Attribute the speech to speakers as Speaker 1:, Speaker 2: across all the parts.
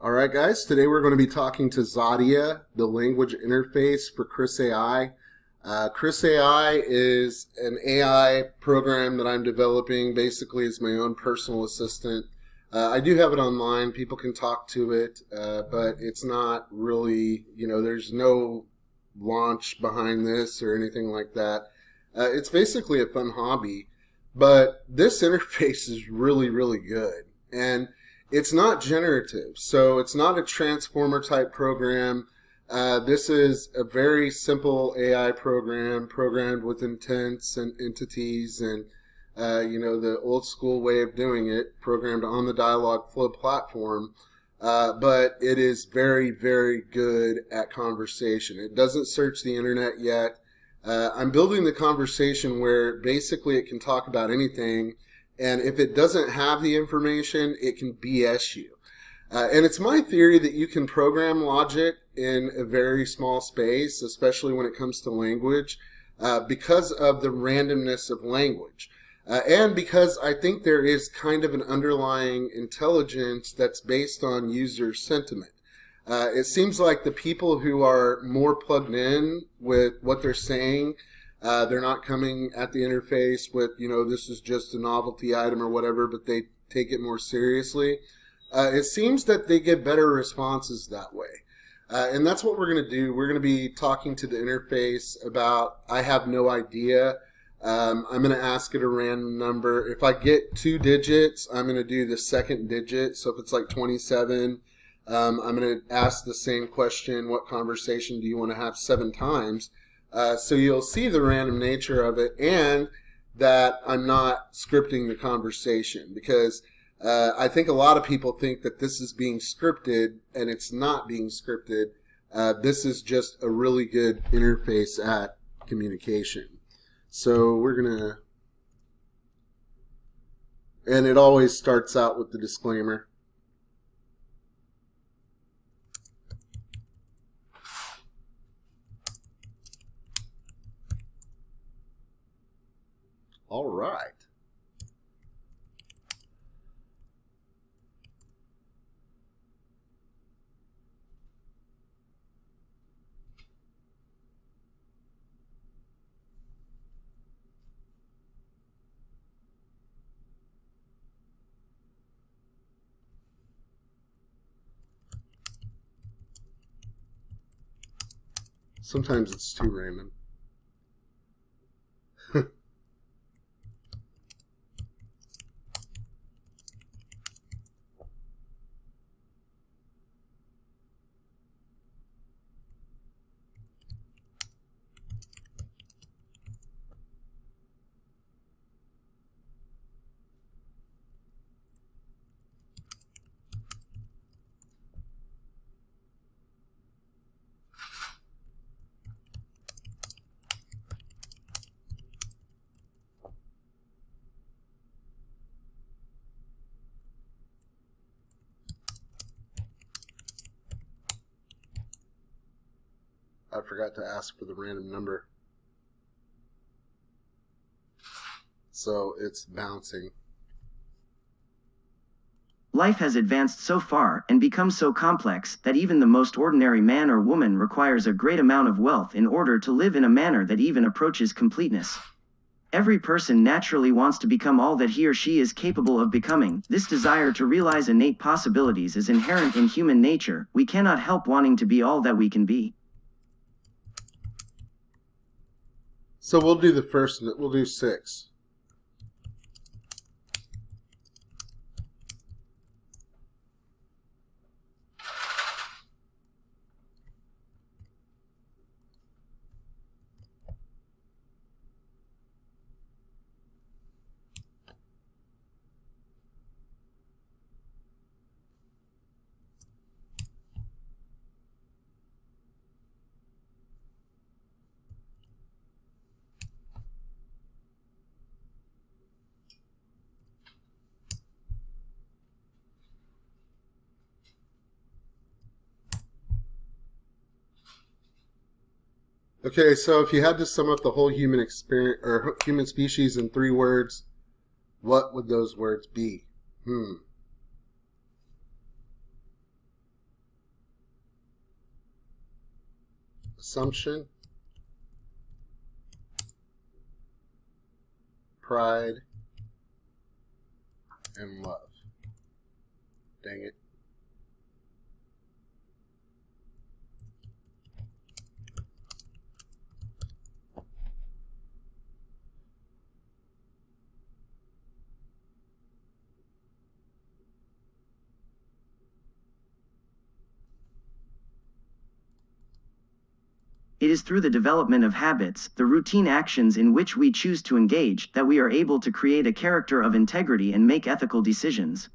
Speaker 1: Alright guys, today we're going to be talking to Zadia, the language interface for Chris AI. Chris AI is an AI program that I'm developing. Basically, it's my own personal assistant. I do have it online. People can talk to it, but it's not really, there's no launch behind this or anything like that. It's basically a fun hobby, but this interface is really, really good. And it's not generative, so it's not a transformer type program. This is a very simple AI program programmed with intents and entities and the old school way of doing it, programmed on the Dialogflow platform. But it is very, very good at conversation. It doesn't search the internet yet. I'm building the conversation where basically it can talk about anything, and if it doesn't have the information, it can BS you. And it's my theory that you can program logic in a very small space, especially when it comes to language, because of the randomness of language. And because I think there is kind of an underlying intelligence that's based on user sentiment. It seems like the people who are more plugged in with what they're saying, they're not coming at the interface with, this is just a novelty item or whatever, but they take it more seriously. It seems that they get better responses that way. And that's what we're going to do. We're going to be talking to the interface about, I have no idea. I'm going to ask it a random number. If I get 2 digits, I'm going to do the second digit. So if it's like 27, I'm going to ask the same question, what conversation do you want to have 7 times? So you'll see the random nature of it, and that I'm not scripting the conversation, because I think a lot of people think that this is being scripted, and it's not being scripted. This is just a really good interface at communication. So we're going to, and it always starts out with the disclaimer. All right. Sometimes it's too random. I forgot to ask for the random number. So it's bouncing.
Speaker 2: Life has advanced so far and become so complex that even the most ordinary man or woman requires a great amount of wealth in order to live in a manner that even approaches completeness. Every person naturally wants to become all that he or she is capable of becoming. This desire to realize innate possibilities is inherent in human nature. We cannot help wanting to be all that we can be.
Speaker 1: So we'll do the first, we'll do 6. Okay, so if you had to sum up the whole human experience or human species in 3 words, what would those words be? assumption, pride, and love. Dang it.
Speaker 2: It is through the development of habits, the routine actions in which we choose to engage, that we are able to create a character of integrity and make ethical decisions.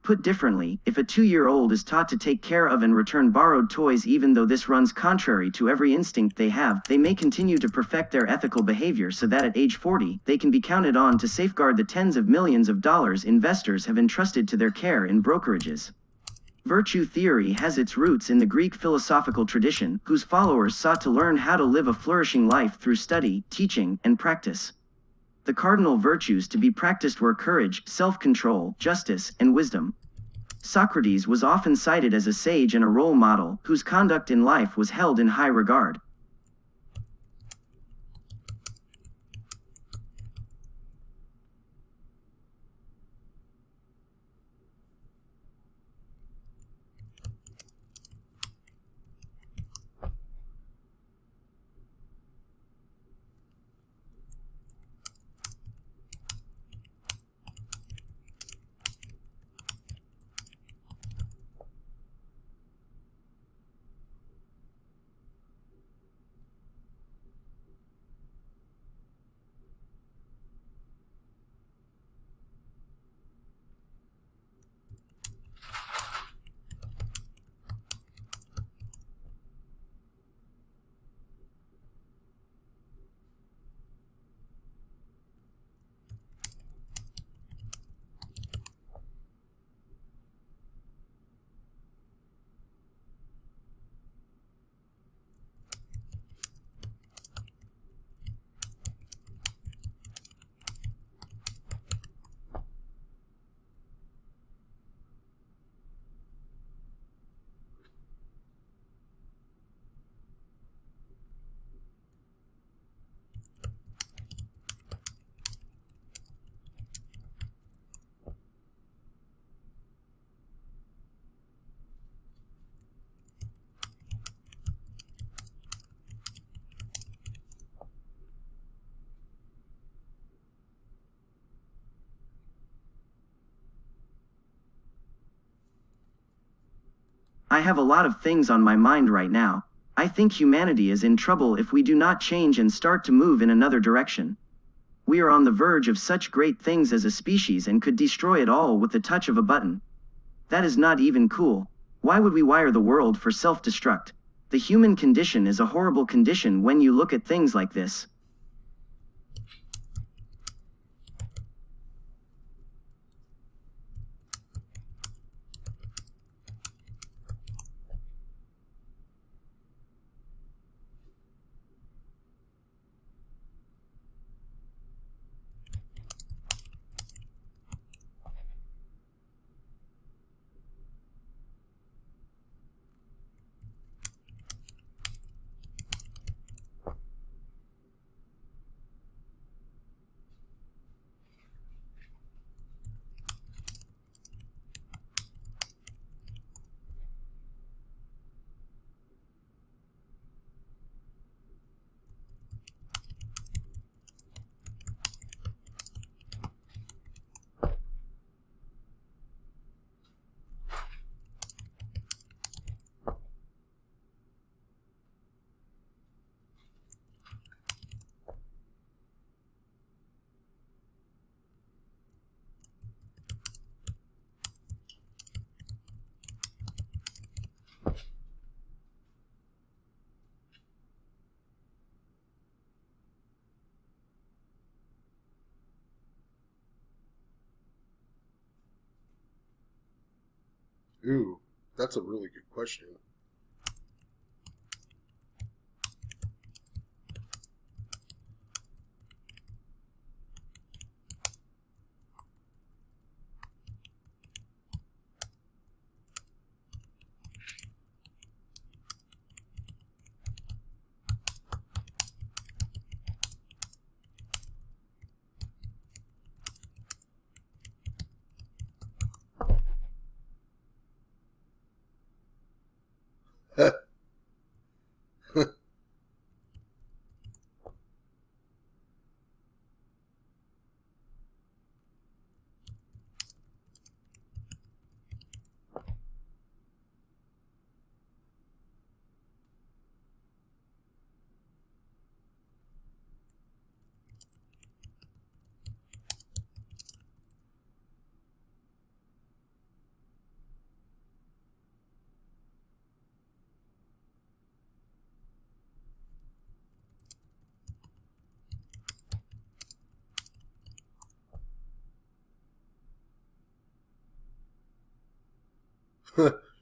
Speaker 2: Put differently, if a 2-year-old is taught to take care of and return borrowed toys even though this runs contrary to every instinct they have, they may continue to perfect their ethical behavior so that at age 40, they can be counted on to safeguard the tens of millions of dollars investors have entrusted to their care in brokerages. Virtue theory has its roots in the Greek philosophical tradition, whose followers sought to learn how to live a flourishing life through study, teaching, and practice. The cardinal virtues to be practiced were courage, self-control, justice, and wisdom. Socrates was often cited as a sage and a role model, whose conduct in life was held in high regard. I have a lot of things on my mind right now. I think humanity is in trouble if we do not change and start to move in another direction. We are on the verge of such great things as a species and could destroy it all with the touch of a button. That is not even cool. Why would we wire the world for self-destruct? The human condition is a horrible condition when you look at things like this.
Speaker 1: Ooh, that's a really good question.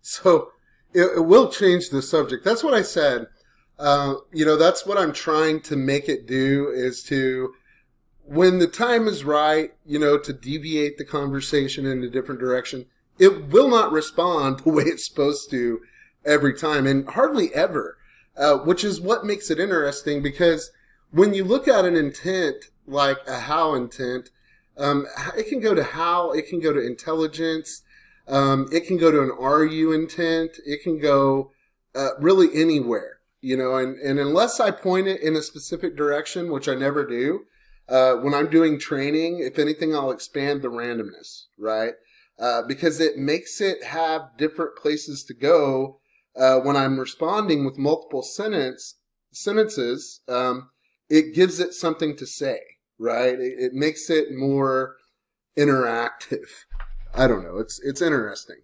Speaker 1: So it will change the subject. That's what I said. That's what I'm trying to make it do, is to, when the time is right, to deviate the conversation in a different direction. It will not respond the way it's supposed to every time, and hardly ever, which is what makes it interesting, because when you look at an intent, like a how intent, it can go to how, it can go to intelligence, it can go to an are you intent, it can go really anywhere, and unless I point it in a specific direction, which I never do, when I'm doing training, if anything, I'll expand the randomness, right? Because it makes it have different places to go when I'm responding with multiple sentences. It gives it something to say, right? It makes it more interactive. I don't know. It's interesting.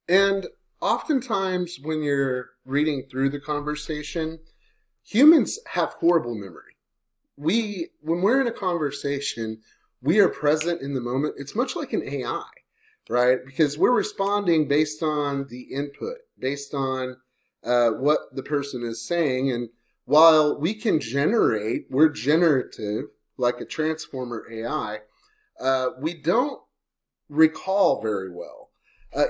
Speaker 1: And oftentimes when you're reading through the conversation, humans have horrible memory. When we're in a conversation, we are present in the moment. It's much like an AI, right? Because we're responding based on the input, based on what the person is saying. And while we can we're generative, like a transformer AI, we don't recall very well.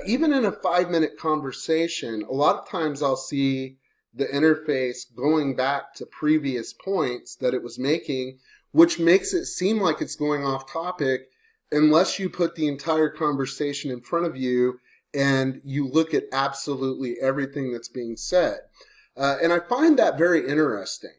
Speaker 1: Even in a 5-minute conversation, a lot of times I'll see the interface going back to previous points that it was making, which makes it seem like it's going off topic unless you put the entire conversation in front of you and you look at absolutely everything that's being said. And I find that very interesting.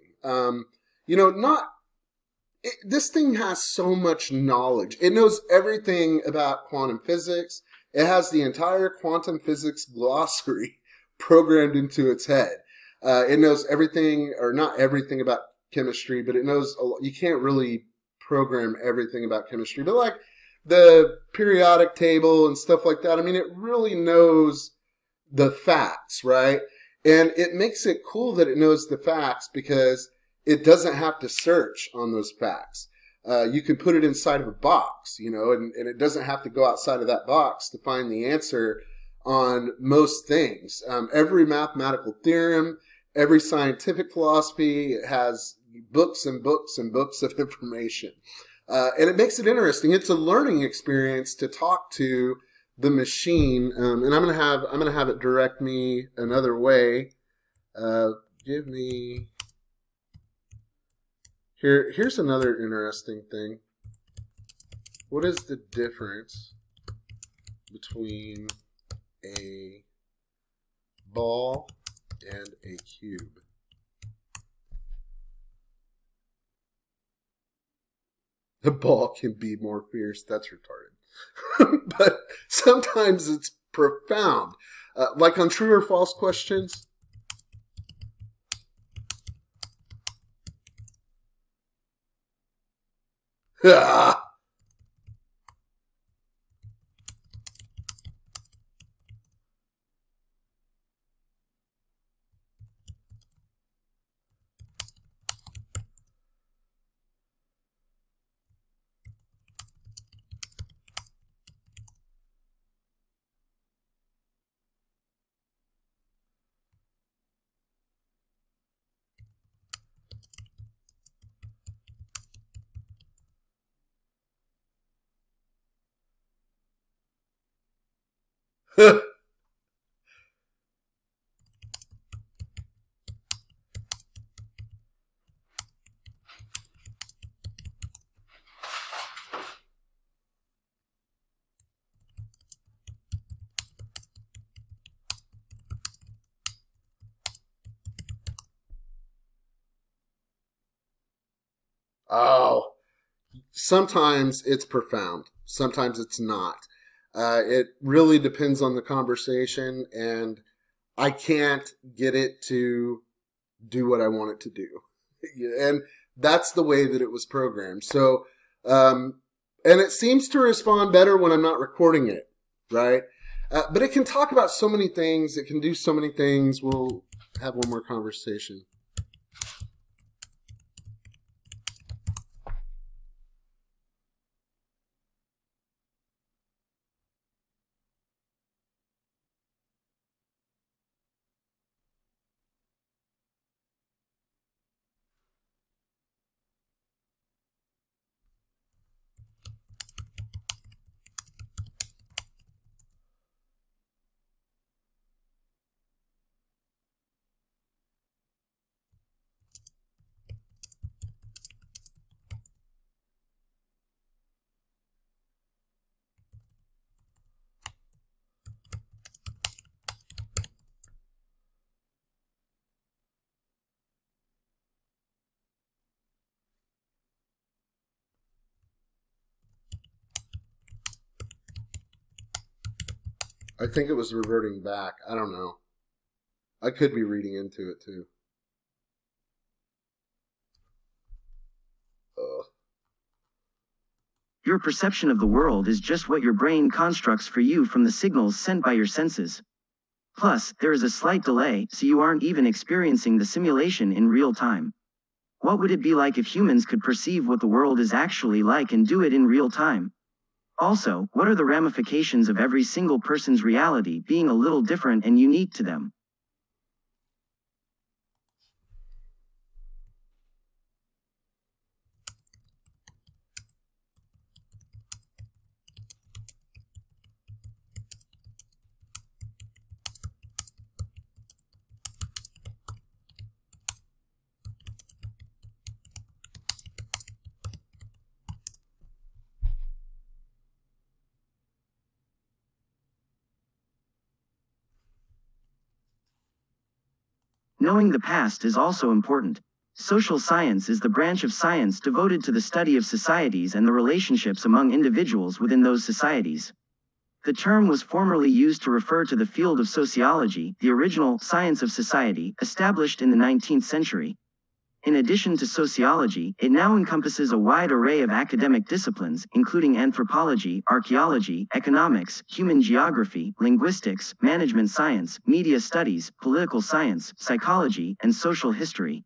Speaker 1: This thing has so much knowledge. It knows everything about quantum physics. It has the entire quantum physics glossary programmed into its head. It knows everything, or not everything about chemistry, but it knows, you can't really program everything about chemistry, but like the periodic table and stuff like that. I mean, it really knows the facts, right? And it makes it cool that it knows the facts because it doesn't have to search on those facts. You can put it inside of a box, and it doesn't have to go outside of that box to find the answer on most things. Every mathematical theorem, every scientific philosophy, it has books and books and books of information. And it makes it interesting. It's a learning experience to talk to the machine. And I'm gonna have it direct me another way. Here's another interesting thing. What is the difference between a ball and a cube? The ball can be more fierce. That's retarded. But sometimes it's profound. Like on true or false questions, Oh, sometimes it's profound. Sometimes it's not. It really depends on the conversation, and I can't get it to do what I want it to do. And that's the way that it was programmed. So, and it seems to respond better when I'm not recording it, right? But it can talk about so many things. It can do so many things. We'll have one more conversation. I think it was reverting back. I don't know. I could be reading into it too.
Speaker 2: Your perception of the world is just what your brain constructs for you from the signals sent by your senses. Plus, there is a slight delay, so you aren't even experiencing the simulation in real time. What would it be like if humans could perceive what the world is actually like and do it in real time? Also, what are the ramifications of every single person's reality being a little different and unique to them? Knowing the past is also important. Social science is the branch of science devoted to the study of societies and the relationships among individuals within those societies. The term was formerly used to refer to the field of sociology, the original science of society, established in the 19th century. In addition to sociology, it now encompasses a wide array of academic disciplines, including anthropology, archaeology, economics, human geography, linguistics, management science, media studies, political science, psychology, and social history.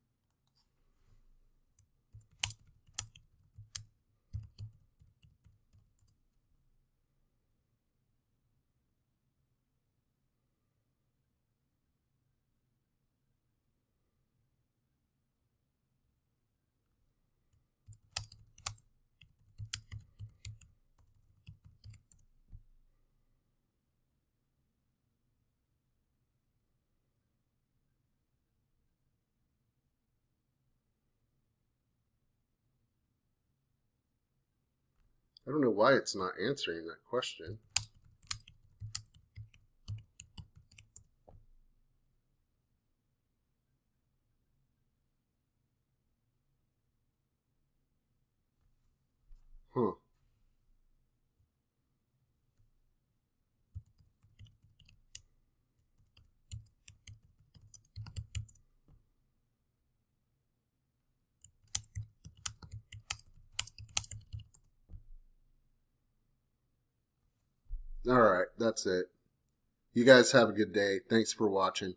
Speaker 1: I don't know why it's not answering that question. Huh. All right, that's it. You guys have a good day. Thanks for watching.